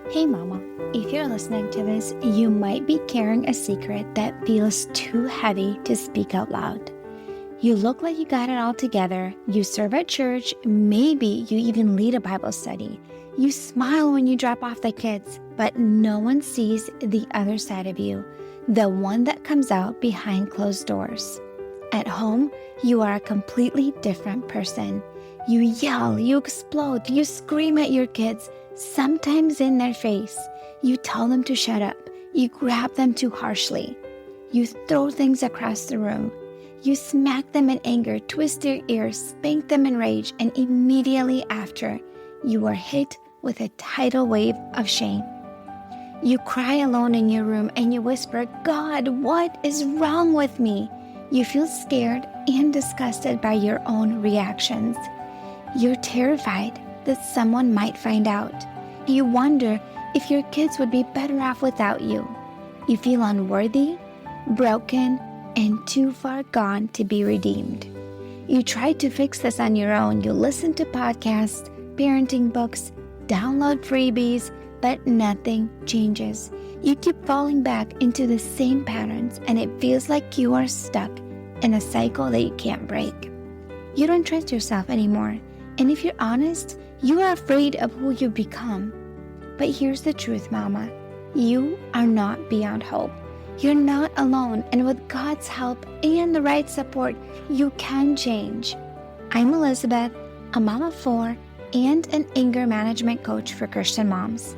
Hey mama, if you're listening to this, you might be carrying a secret that feels too heavy to speak out loud. You look like you got it all together, you serve at church, maybe you even lead a Bible study. You smile when you drop off the kids, but no one sees the other side of you, the one that comes out behind closed doors. At home, you are a completely different person. You yell, you explode, you scream at your kids, sometimes in their face. You tell them to shut up. You grab them too harshly. You throw things across the room. You smack them in anger, twist their ears, spank them in rage, and immediately after, you are hit with a tidal wave of shame. You cry alone in your room and you whisper, "God, what is wrong with me?" You feel scared and disgusted by your own reactions. You're terrified that someone might find out. You wonder if your kids would be better off without you. You feel unworthy, broken, and too far gone to be redeemed. You try to fix this on your own. You listen to podcasts, parenting books, download freebies, but nothing changes. You keep falling back into the same patterns, and it feels like you are stuck in a cycle that you can't break. You don't trust yourself anymore, and if you're honest, you are afraid of who you become. But here's the truth, Mama. You are not beyond hope. You're not alone, and with God's help and the right support, you can change. I'm Elizabeth, a mom of 4 and an anger management coach for Christian moms.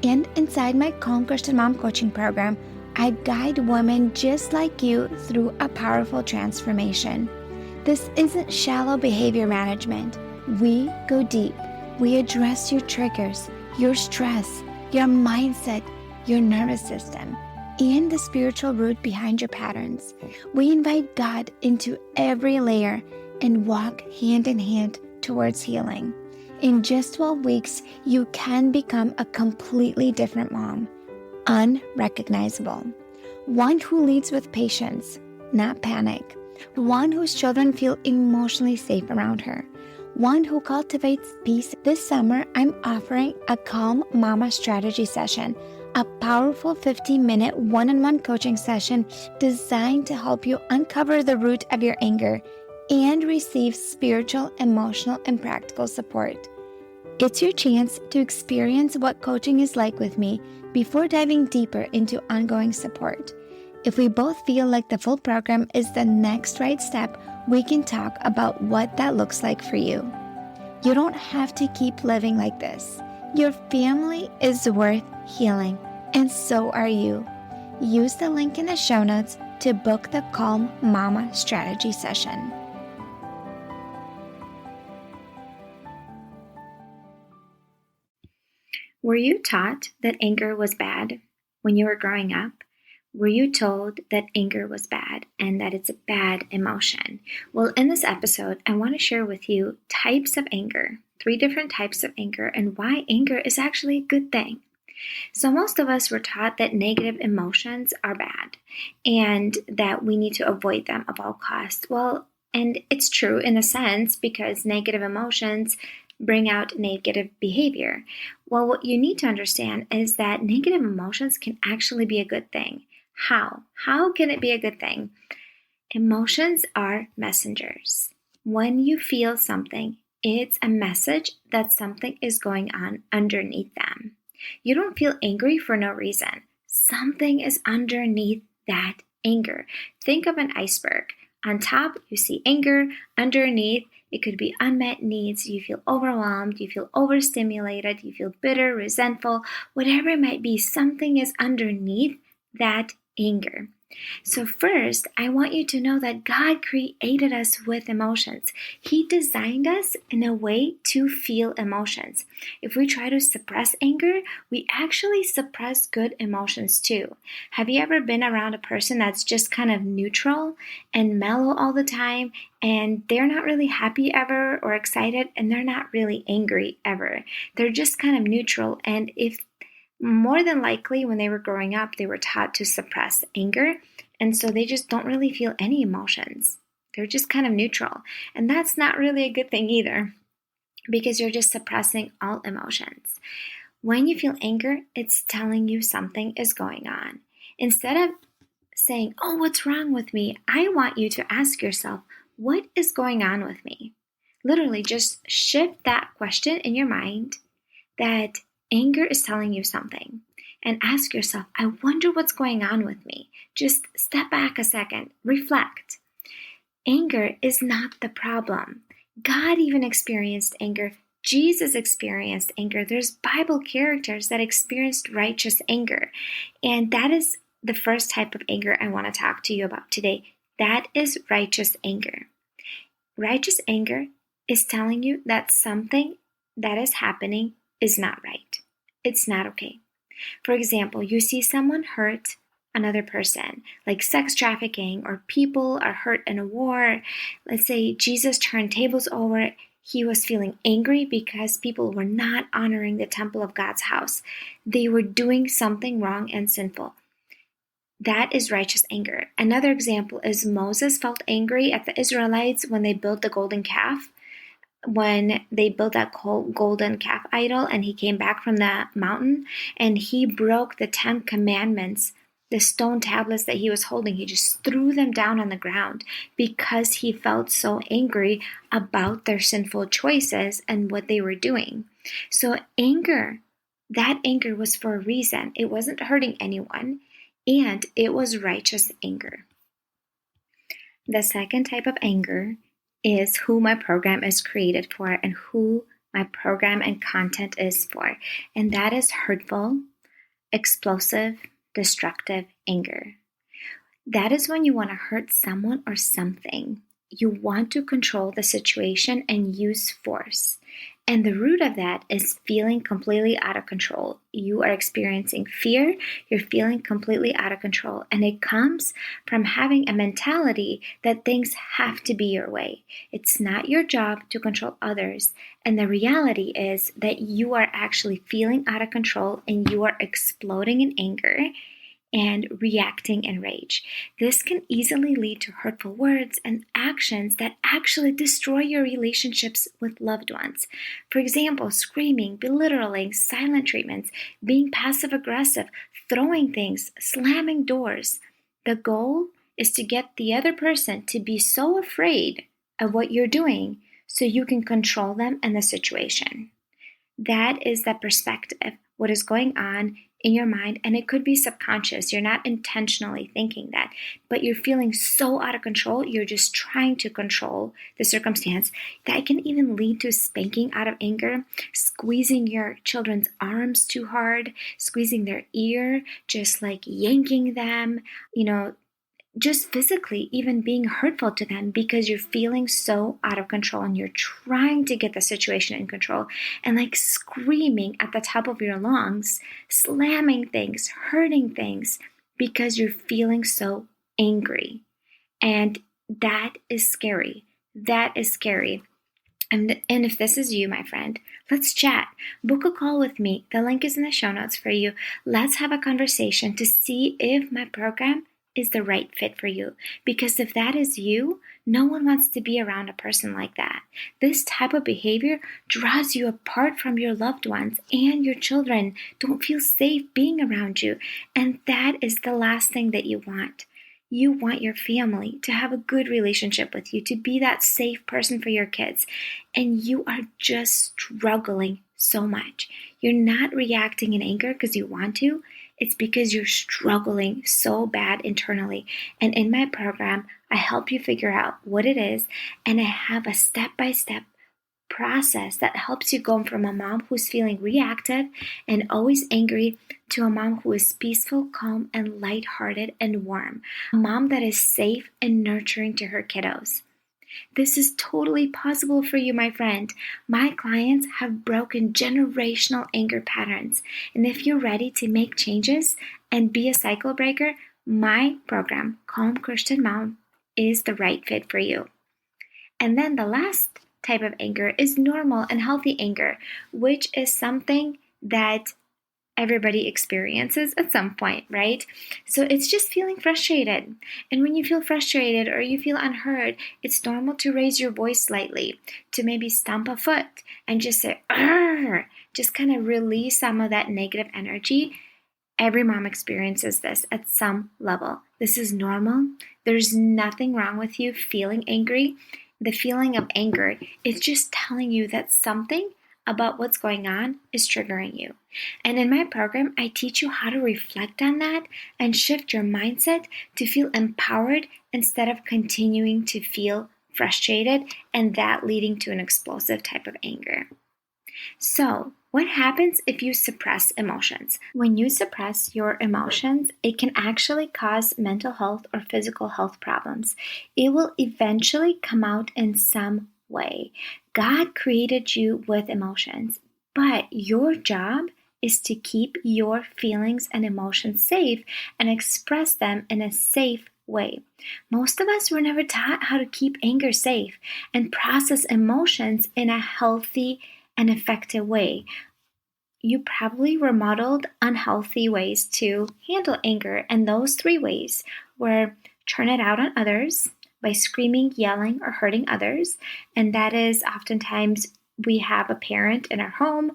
And inside my Calm Christian Mom coaching program, I guide women just like you through a powerful transformation. This isn't shallow behavior management. We go deep. We address your triggers, your stress, your mindset, your nervous system, and the spiritual root behind your patterns. We invite God into every layer and walk hand in hand towards healing. In just 12 weeks, you can become a completely different mom, unrecognizable. One who leads with patience, not panic. One whose children feel emotionally safe around her. One who cultivates peace. This summer, I'm offering a Calm Mama strategy session, a powerful 15-minute one-on-one coaching session designed to help you uncover the root of your anger and receive spiritual, emotional, and practical support. It's your chance to experience what coaching is like with me before diving deeper into ongoing support. If we both feel like the full program is the next right step, we can talk about what that looks like for you. You don't have to keep living like this. Your family is worth healing, and so are you. Use the link in the show notes to book the Calm Mama strategy session. Were you taught that anger was bad when you were growing up? Were you told that anger was bad and that it's a bad emotion? Well, in this episode, I want to share with you types of anger, 3 different types of anger, and why anger is actually a good thing. So most of us were taught that negative emotions are bad and that we need to avoid them at all costs. Well, and it's true in a sense because negative emotions bring out negative behavior. Well, what you need to understand is that negative emotions can actually be a good thing. How? How can it be a good thing? Emotions are messengers. When you feel something, it's a message that something is going on underneath them. You don't feel angry for no reason. Something is underneath that anger. Think of an iceberg. On top, you see anger. Underneath, it could be unmet needs. You feel overwhelmed. You feel overstimulated. You feel bitter, resentful. Whatever it might be, something is underneath that anger. So first, I want you to know that God created us with emotions. He designed us in a way to feel emotions. If we try to suppress anger, we actually suppress good emotions too. Have you ever been around a person that's just kind of neutral and mellow all the time, and they're not really happy ever or excited, and they're not really angry ever? They're just kind of neutral, and if more than likely, when they were growing up, they were taught to suppress anger, and so they just don't really feel any emotions. They're just kind of neutral, and that's not really a good thing either, because you're just suppressing all emotions. When you feel anger, it's telling you something is going on. Instead of saying, oh, what's wrong with me? I want you to ask yourself, what is going on with me? Literally just shift that question in your mind that anger is telling you something and ask yourself, I wonder what's going on with me. Just step back a second, reflect. Anger is not the problem. God even experienced anger. Jesus experienced anger. There's Bible characters that experienced righteous anger. And that is the first type of anger I want to talk to you about today. That is righteous anger. Righteous anger is telling you that something that is happening is not right. It's not okay. For example, you see someone hurt another person, like sex trafficking, or people are hurt in a war. Let's say Jesus turned tables over. He was feeling angry because people were not honoring the temple of God's house. They were doing something wrong and sinful. That is righteous anger. Another example is Moses felt angry at the Israelites when they built the golden calf. When they built that golden calf idol and he came back from the mountain and he broke the 10 commandments, the stone tablets that he was holding, he just threw them down on the ground because he felt so angry about their sinful choices and what they were doing. So that anger was for a reason. It wasn't hurting anyone, and it was righteous anger. The second type of anger is who my program is created for and who my program and content is for. And that is hurtful, explosive, destructive anger. That is when you want to hurt someone or something. You want to control the situation and use force. And the root of that is feeling completely out of control. You are experiencing fear. You're feeling completely out of control. And it comes from having a mentality that things have to be your way. It's not your job to control others. And the reality is that you are actually feeling out of control and you are exploding in anger and reacting in rage. This can easily lead to hurtful words and actions that actually destroy your relationships with loved ones. For example, screaming, belittling, silent treatments, being passive-aggressive, throwing things, slamming doors. The goal is to get the other person to be so afraid of what you're doing so you can control them and the situation. That is the perspective, what is going on in your mind, and it could be subconscious. You're not intentionally thinking that, but you're feeling so out of control, you're just trying to control the circumstance. That can even lead to spanking out of anger, squeezing your children's arms too hard, squeezing their ear, just like yanking them, just physically even being hurtful to them because you're feeling so out of control and you're trying to get the situation in control and like screaming at the top of your lungs, slamming things, hurting things because you're feeling so angry. And that is scary. That is scary. And if this is you, my friend, let's chat. Book a call with me. The link is in the show notes for you. Let's have a conversation to see if my program is the right fit for you. Because if that is you, no one wants to be around a person like that. This type of behavior draws you apart from your loved ones, and your children don't feel safe being around you. And that is the last thing that you want. You want your family to have a good relationship with you, to be that safe person for your kids. And you are just struggling so much. You're not reacting in anger because you want to. It's because you're struggling so bad internally. And in my program, I help you figure out what it is. And I have a step-by-step process that helps you go from a mom who's feeling reactive and always angry to a mom who is peaceful, calm, and lighthearted and warm. A mom that is safe and nurturing to her kiddos. This is totally possible for you, my friend. My clients have broken generational anger patterns. And if you're ready to make changes and be a cycle breaker, my program, Calm Christian Mom, is the right fit for you. And then the last type of anger is normal and healthy anger, which is something that everybody experiences at some point, right? So it's just feeling frustrated. And when you feel frustrated or you feel unheard, it's normal to raise your voice slightly, to maybe stomp a foot and just say, "Arr!" Just kind of release some of that negative energy. Every mom experiences this at some level. This is normal. There's nothing wrong with you feeling angry. The feeling of anger is just telling you that something about what's going on is triggering you. And in my program, I teach you how to reflect on that and shift your mindset to feel empowered instead of continuing to feel frustrated and that leading to an explosive type of anger. So, what happens if you suppress emotions? When you suppress your emotions, it can actually cause mental health or physical health problems. It will eventually come out in some way. God created you with emotions, but your job is to keep your feelings and emotions safe and express them in a safe way. Most of us were never taught how to keep anger safe and process emotions in a healthy and effective way. You probably were modeled unhealthy ways to handle anger, and those 3 ways were turn it out on others by screaming, yelling, or hurting others. And that is oftentimes we have a parent in our home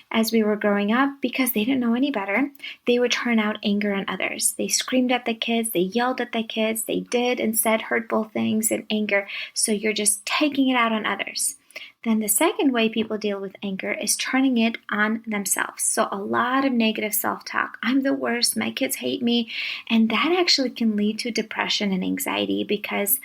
as we were growing up because they didn't know any better. They would turn out anger on others. They screamed at the kids, they yelled at the kids, they did and said hurtful things in anger. So you're just taking it out on others. Then the second way people deal with anger is turning it on themselves. So a lot of negative self-talk. I'm the worst, my kids hate me. And that actually can lead to depression and anxiety because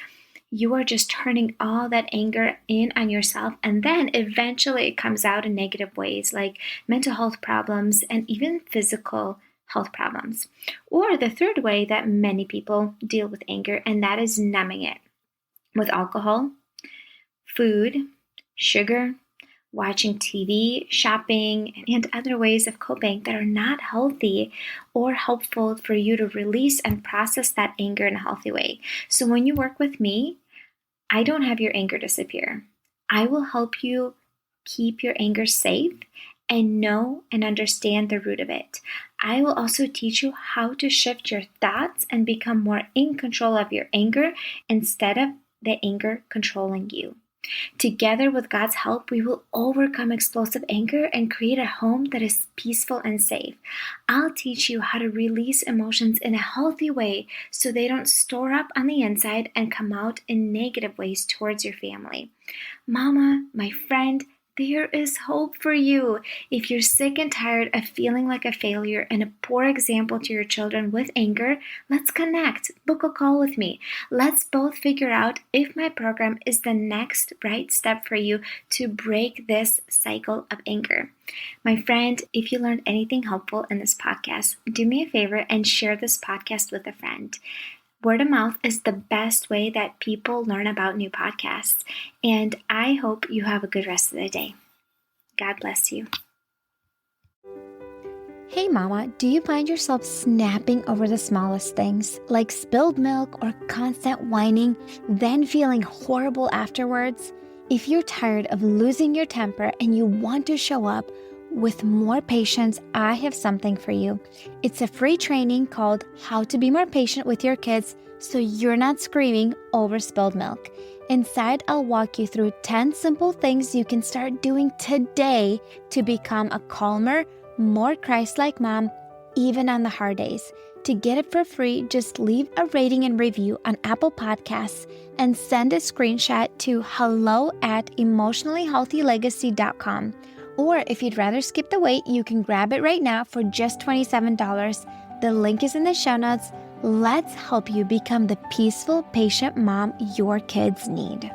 you are just turning all that anger in on yourself. And then eventually it comes out in negative ways like mental health problems and even physical health problems. Or the third way that many people deal with anger, and that is numbing it with alcohol, food, sugar, watching TV, shopping, and other ways of coping that are not healthy or helpful for you to release and process that anger in a healthy way. So when you work with me, I don't have your anger disappear. I will help you keep your anger safe and know and understand the root of it. I will also teach you how to shift your thoughts and become more in control of your anger instead of the anger controlling you. Together with God's help, we will overcome explosive anger and create a home that is peaceful and safe. I'll teach you how to release emotions in a healthy way so they don't store up on the inside and come out in negative ways towards your family. Mama, my friend, there is hope for you. If you're sick and tired of feeling like a failure and a poor example to your children with anger, let's connect. Book a call with me. Let's both figure out if my program is the next right step for you to break this cycle of anger. My friend, if you learned anything helpful in this podcast, do me a favor and share this podcast with a friend. Word of mouth is the best way that people learn about new podcasts, and I hope you have a good rest of the day. God bless you. Hey mama, do you find yourself snapping over the smallest things, like spilled milk or constant whining, then feeling horrible afterwards? If you're tired of losing your temper and you want to show up with more patience, I have something for you. It's a free training called How to Be More Patient with Your Kids so you're not screaming over spilled milk. Inside, I'll walk you through 10 simple things you can start doing today to become a calmer, more Christ-like mom, even on the hard days. To get it for free, just leave a rating and review on Apple Podcasts and send a screenshot to hello@emotionallyhealthylegacy.com. Or if you'd rather skip the wait, you can grab it right now for just $27. The link is in the show notes. Let's help you become the peaceful, patient mom your kids need.